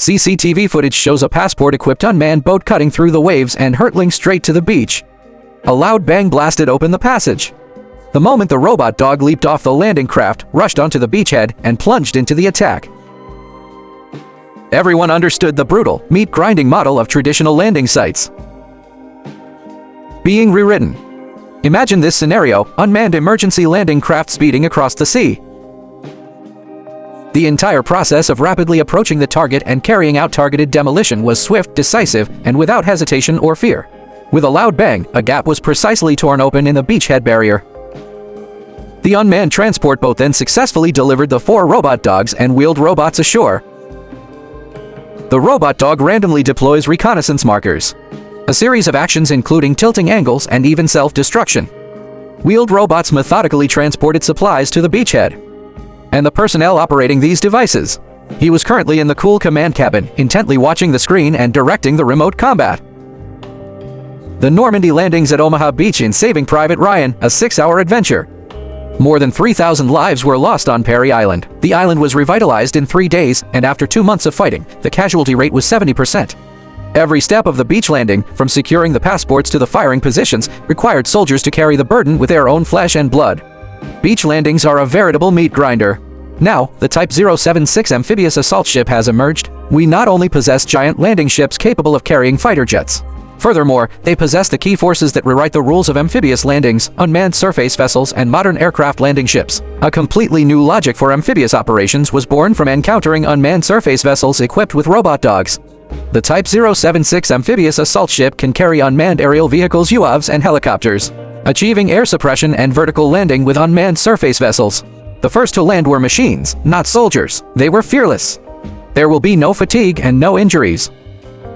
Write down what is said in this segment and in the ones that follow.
CCTV footage shows a passport-equipped unmanned boat cutting through the waves and hurtling straight to the beach. A loud bang blasted open the passage. The moment the robot dog leaped off the landing craft, rushed onto the beachhead, and plunged into the attack. Everyone understood the brutal, meat-grinding model of traditional landing sites being rewritten. Imagine this scenario: unmanned emergency landing craft speeding across the sea. The entire process of rapidly approaching the target and carrying out targeted demolition was swift, decisive, and without hesitation or fear. With a loud bang, a gap was precisely torn open in the beachhead barrier. The unmanned transport boat then successfully delivered the 4 robot dogs and wheeled robots ashore. The robot dog randomly deploys reconnaissance markers, a series of actions including tilting angles and even self-destruction. Wheeled robots methodically transported supplies to the beachhead. And the personnel operating these devices. He was currently in the cool command cabin, intently watching the screen and directing the remote combat. The Normandy landings at Omaha Beach in Saving Private Ryan, a 6-hour adventure. More than 3,000 lives were lost on Perry Island. The island was revitalized in 3 days, and after 2 months of fighting, the casualty rate was 70%. Every step of the beach landing, from securing the passports to the firing positions, required soldiers to carry the burden with their own flesh and blood. Beach landings are a veritable meat grinder. Now, the Type 076 amphibious assault ship has emerged. We not only possess giant landing ships capable of carrying fighter jets. Furthermore, they possess the key forces that rewrite the rules of amphibious landings, unmanned surface vessels, and modern aircraft landing ships. A completely new logic for amphibious operations was born from encountering unmanned surface vessels equipped with robot dogs. The Type 076 amphibious assault ship can carry unmanned aerial vehicles, UAVs, and helicopters, achieving air suppression and vertical landing with unmanned surface vessels. The first to land were machines, not soldiers. They were fearless. There will be no fatigue and no injuries.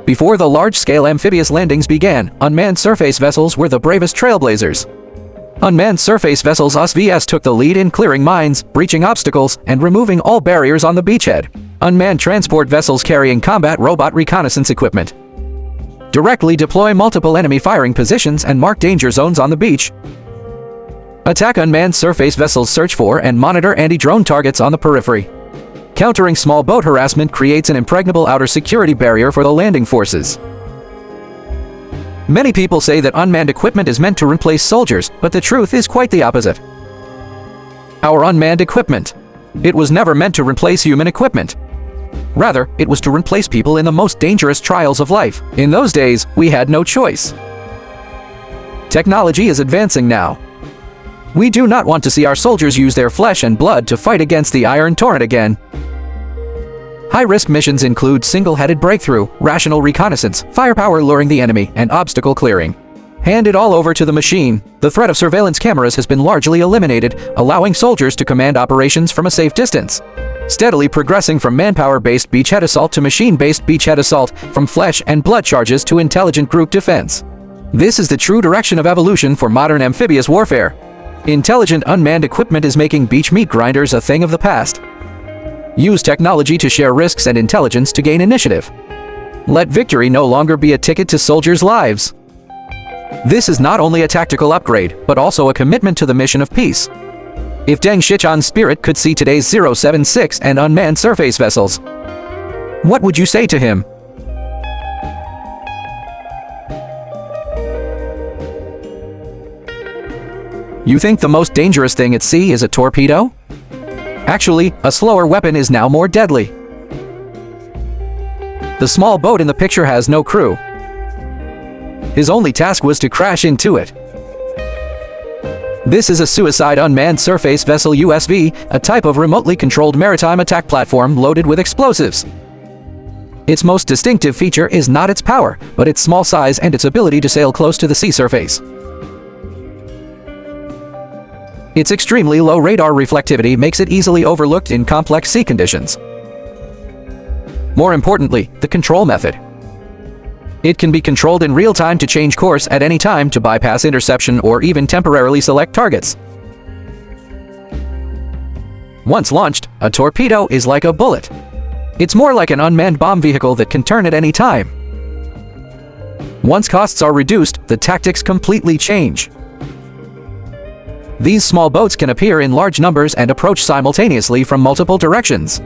Before the large-scale amphibious landings began, unmanned surface vessels were the bravest trailblazers. Unmanned surface vessels USVs took the lead in clearing mines, breaching obstacles, and removing all barriers on the beachhead. Unmanned transport vessels carrying combat robot reconnaissance equipment directly deploy multiple enemy firing positions and mark danger zones on the beach. Attack unmanned surface vessels search for and monitor anti-drone targets on the periphery. Countering small boat harassment creates an impregnable outer security barrier for the landing forces. Many people say that unmanned equipment is meant to replace soldiers, but the truth is quite the opposite. Our unmanned equipment. It was never meant to replace human equipment. Rather, it was to replace people in the most dangerous trials of life. In those days, we had no choice. Technology is advancing now. We do not want to see our soldiers use their flesh and blood to fight against the Iron Torrent again. High-risk missions include single-headed breakthrough, rational reconnaissance, firepower luring the enemy, and obstacle clearing. Hand it all over to the machine. The threat of surveillance cameras has been largely eliminated, allowing soldiers to command operations from a safe distance. Steadily progressing from manpower-based beachhead assault to machine-based beachhead assault, from flesh and blood charges to intelligent group defense. This is the true direction of evolution for modern amphibious warfare. Intelligent unmanned equipment is making beach meat grinders a thing of the past. Use technology to share risks and intelligence to gain initiative. Let victory no longer be a ticket to soldiers' lives. This is not only a tactical upgrade, but also a commitment to the mission of peace. If Deng Xiaoquan's spirit could see today's 076 and unmanned surface vessels, what would you say to him? You think the most dangerous thing at sea is a torpedo? Actually, a slower weapon is now more deadly. The small boat in the picture has no crew. His only task was to crash into it. This is a suicide unmanned surface vessel USV, a type of remotely controlled maritime attack platform loaded with explosives. Its most distinctive feature is not its power, but its small size and its ability to sail close to the sea surface. Its extremely low radar reflectivity makes it easily overlooked in complex sea conditions. More importantly, the control method. It can be controlled in real time to change course at any time to bypass interception or even temporarily select targets. Once launched, a torpedo is like a bullet. It's more like an unmanned bomb vehicle that can turn at any time. Once costs are reduced, the tactics completely change. These small boats can appear in large numbers and approach simultaneously from multiple directions.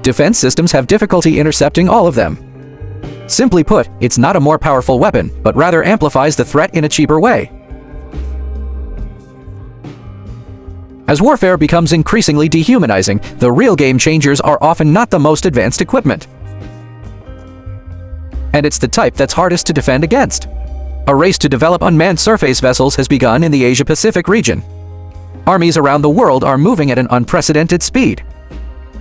Defense systems have difficulty intercepting all of them. Simply put, it's not a more powerful weapon, but rather amplifies the threat in a cheaper way. As warfare becomes increasingly dehumanizing, the real game changers are often not the most advanced equipment. And it's the type that's hardest to defend against. A race to develop unmanned surface vessels has begun in the Asia-Pacific region. Armies around the world are moving at an unprecedented speed.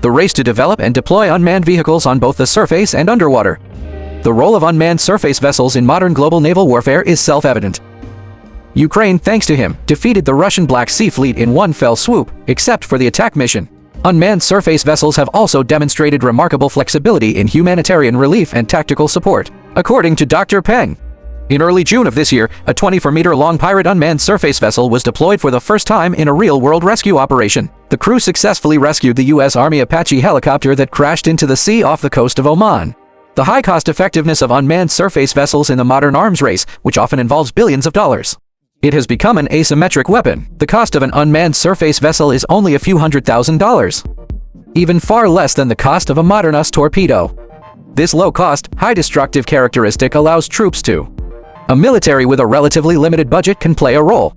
The race to develop and deploy unmanned vehicles on both the surface and underwater. The role of unmanned surface vessels in modern global naval warfare is self-evident. Ukraine, thanks to him, defeated the Russian Black Sea Fleet in one fell swoop, except for the attack mission. Unmanned surface vessels have also demonstrated remarkable flexibility in humanitarian relief and tactical support, according to Dr. Peng. In early June of this year, a 24-meter-long Pirate unmanned surface vessel was deployed for the first time in a real-world rescue operation. The crew successfully rescued the U.S. Army Apache helicopter that crashed into the sea off the coast of Oman. The high cost-effectiveness of unmanned surface vessels in the modern arms race, which often involves billions of dollars. It has become an asymmetric weapon. The cost of an unmanned surface vessel is only a few $100,000. Even far less than the cost of a modern US torpedo. This low-cost, high-destructive characteristic allows troops to. A military with a relatively limited budget can play a role.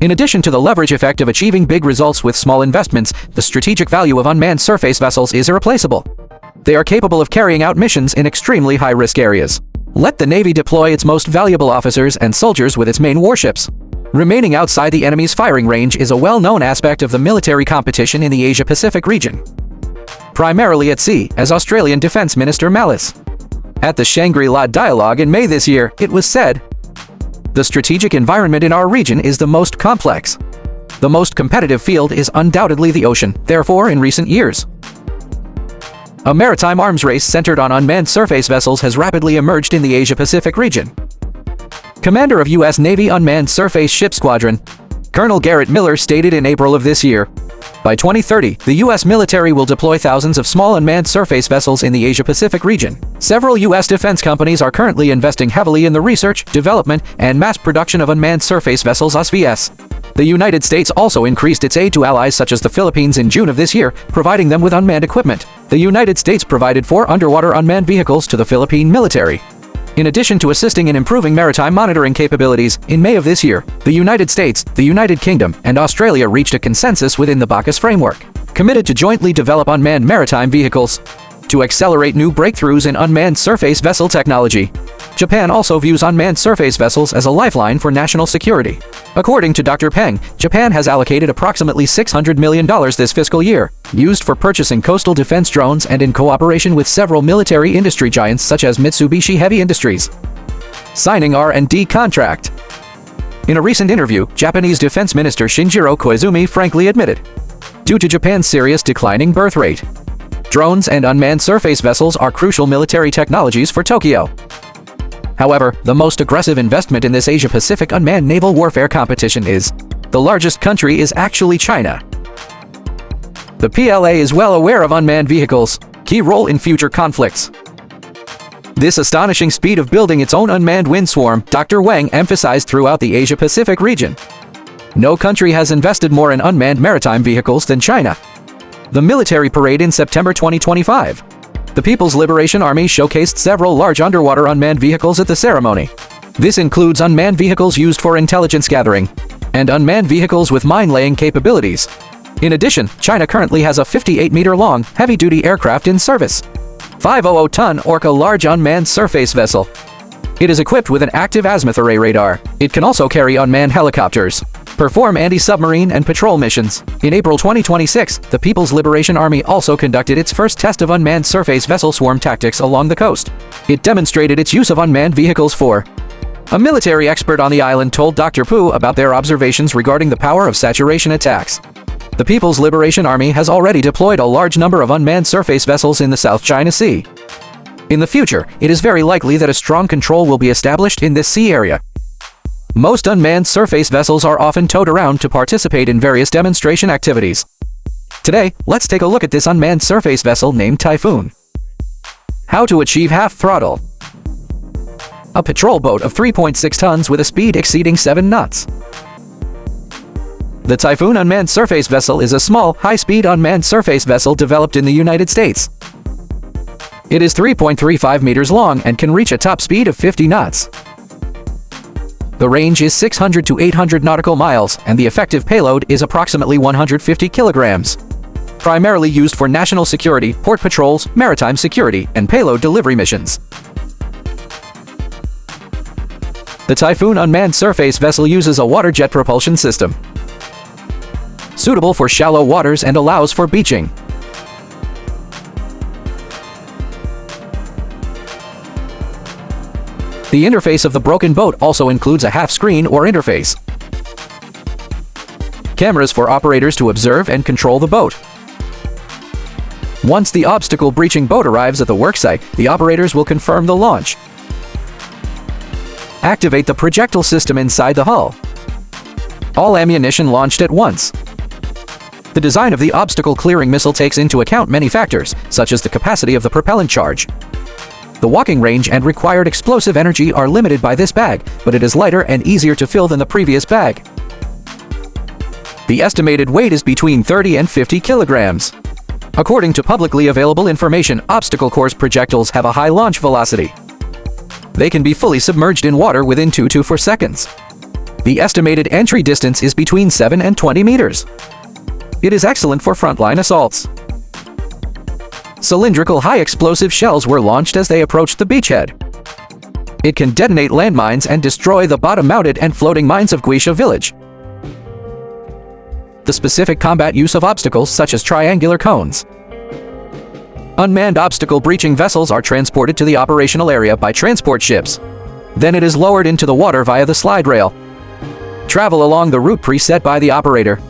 In addition to the leverage effect of achieving big results with small investments, the strategic value of unmanned surface vessels is irreplaceable. They are capable of carrying out missions in extremely high-risk areas. Let the Navy deploy its most valuable officers and soldiers with its main warships. Remaining outside the enemy's firing range is a well-known aspect of the military competition in the Asia-Pacific region. Primarily at sea, as Australian Defence Minister Malice. At the Shangri-La Dialogue in May this year, it was said, "The strategic environment in our region is the most complex. The most competitive field is undoubtedly the ocean, therefore in recent years. A maritime arms race centered on unmanned surface vessels has rapidly emerged in the Asia-Pacific region." Commander of U.S. Navy Unmanned Surface Ship Squadron, Colonel Garrett Miller stated in April of this year, "By 2030, the U.S. military will deploy thousands of small unmanned surface vessels in the Asia-Pacific region. Several U.S. defense companies are currently investing heavily in the research, development, and mass production of unmanned surface vessels USVs. The United States also increased its aid to allies such as the Philippines in June of this year, providing them with unmanned equipment. The United States provided 4 underwater unmanned vehicles to the Philippine military. In addition to assisting in improving maritime monitoring capabilities, in May of this year, the United States, the United Kingdom, and Australia reached a consensus within the Bacchus framework, committed to jointly develop unmanned maritime vehicles to accelerate new breakthroughs in unmanned surface vessel technology. Japan also views unmanned surface vessels as a lifeline for national security. According to Dr. Peng, Japan has allocated approximately $600 million this fiscal year, used for purchasing coastal defense drones and in cooperation with several military industry giants such as Mitsubishi Heavy Industries. Signing R&D contract. In a recent interview, Japanese Defense Minister Shinjiro Koizumi frankly admitted, due to Japan's serious declining birth rate, drones and unmanned surface vessels are crucial military technologies for Tokyo. However, the most aggressive investment in this Asia-Pacific unmanned naval warfare competition is, the largest country is actually China. The PLA is well aware of unmanned vehicles' key role in future conflicts. This astonishing speed of building its own unmanned wind swarm, Dr. Wang emphasized throughout the Asia-Pacific region. No country has invested more in unmanned maritime vehicles than China. The military parade in September 2025. The People's Liberation Army showcased several large underwater unmanned vehicles at the ceremony. This includes unmanned vehicles used for intelligence gathering, and unmanned vehicles with mine-laying capabilities. In addition, China currently has a 58-meter-long, heavy-duty aircraft in service. 500-ton Orca large unmanned surface vessel. It is equipped with an active azimuth array radar. It can also carry unmanned helicopters, perform anti-submarine and patrol missions. In April 2026, the People's Liberation Army also conducted its first test of unmanned surface vessel swarm tactics along the coast. It demonstrated its use of unmanned vehicles for. A military expert on the island told Dr. Pu about their observations regarding the power of saturation attacks. The People's Liberation Army has already deployed a large number of unmanned surface vessels in the South China Sea. In the future, it is very likely that a strong control will be established in this sea area. Most unmanned surface vessels are often towed around to participate in various demonstration activities. Today, let's take a look at this unmanned surface vessel named Typhoon. How to achieve half throttle. A patrol boat of 3.6 tons with a speed exceeding 7 knots. The Typhoon unmanned surface vessel is a small, high-speed unmanned surface vessel developed in the United States. It is 3.35 meters long and can reach a top speed of 50 knots. The range is 600 to 800 nautical miles, and the effective payload is approximately 150 kilograms. Primarily used for national security, port patrols, maritime security, and payload delivery missions. The Typhoon unmanned surface vessel uses a water jet propulsion system, suitable for shallow waters and allows for beaching. The interface of the broken boat also includes a half-screen or interface, cameras for operators to observe and control the boat. Once the obstacle-breaching boat arrives at the worksite, the operators will confirm the launch. Activate the projectile system inside the hull. All ammunition launched at once. The design of the obstacle-clearing missile takes into account many factors, such as the capacity of the propellant charge. The walking range and required explosive energy are limited by this bag, but it is lighter and easier to fill than the previous bag. The estimated weight is between 30 and 50 kilograms. According to publicly available information, obstacle course projectiles have a high launch velocity. They can be fully submerged in water within 2 to 4 seconds. The estimated entry distance is between 7 and 20 meters. It is excellent for frontline assaults. Cylindrical high-explosive shells were launched as they approached the beachhead. It can detonate landmines and destroy the bottom-mounted and floating mines of Guisha village. The specific combat use of obstacles such as triangular cones. Unmanned obstacle-breaching vessels are transported to the operational area by transport ships. Then it is lowered into the water via the slide rail. Travel along the route preset by the operator.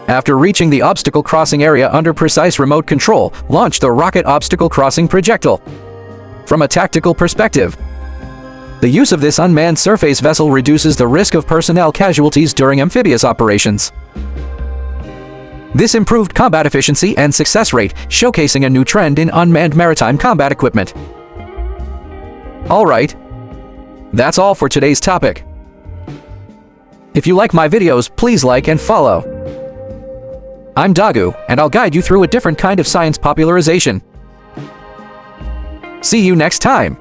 After reaching the obstacle crossing area under precise remote control, launch the rocket obstacle crossing projectile. From a tactical perspective, the use of this unmanned surface vessel reduces the risk of personnel casualties during amphibious operations. This improved combat efficiency and success rate, showcasing a new trend in unmanned maritime combat equipment. Alright, that's all for today's topic. If you like my videos, please like and follow. I'm Dagu, and I'll guide you through a different kind of science popularization. See you next time!